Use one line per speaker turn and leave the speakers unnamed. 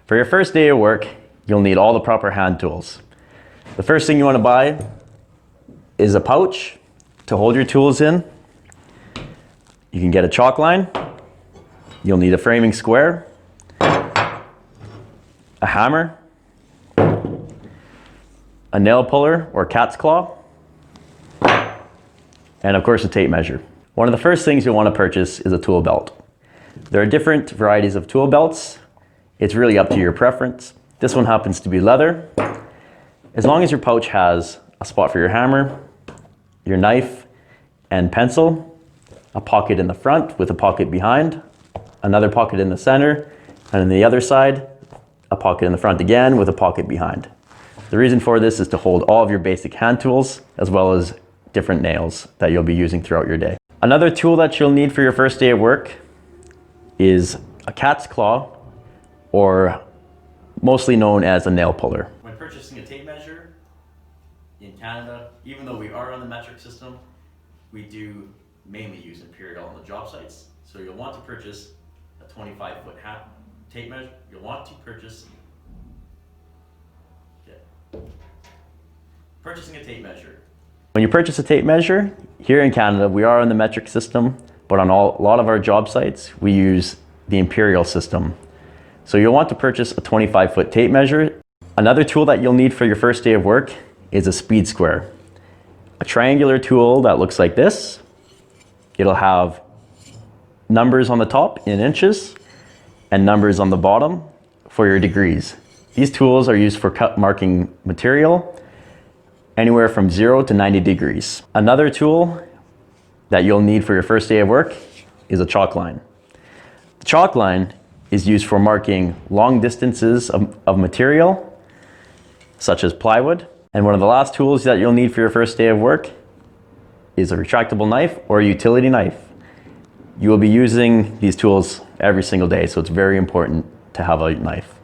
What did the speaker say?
For your first day of work, you'll need all the proper hand tools. The first thing you want to buy is a pouch to hold your tools in. You can get a chalk line. You'll need a framing square, a hammer, a nail puller or cat's claw, and of course a tape measure. One of the first things you'll want to purchase is a tool belt. There are different varieties of tool belts. It's really up to your preference. This one happens to be leather. As long as your pouch has a spot for your hammer, your knife and pencil, a pocket in the front with a pocket behind, another pocket in the center, and on the other side, a pocket in the front again with a pocket behind. The reason for this is to hold all of your basic hand tools as well as different nails that you'll be using throughout your day. Another tool that you'll need for your first day of work is a cat's claw, or mostly known as a nail puller. When purchasing a tape measure in Canada, even though we are on the metric system, we do mainly use imperial on the job sites. So you'll want to purchase a 25-foot tape measure. You'll want to purchase purchasing a tape measure. When you purchase a tape measure, here in Canada, we are on the metric system, but on a lot of our job sites, we use the imperial system. So you'll want to purchase a 25-foot tape measure. Another tool that you'll need for your first day of work is a speed square. A triangular tool that looks like this. It'll have numbers on the top in inches and numbers on the bottom for your degrees. These tools are used for cut marking material anywhere from 0 to 90 degrees. Another tool that you'll need for your first day of work is a chalk line. The chalk line is used for marking long distances of material, such as plywood. And one of the last tools that you'll need for your first day of work is a retractable knife or a utility knife. You will be using these tools every single day, so it's very important to have a knife.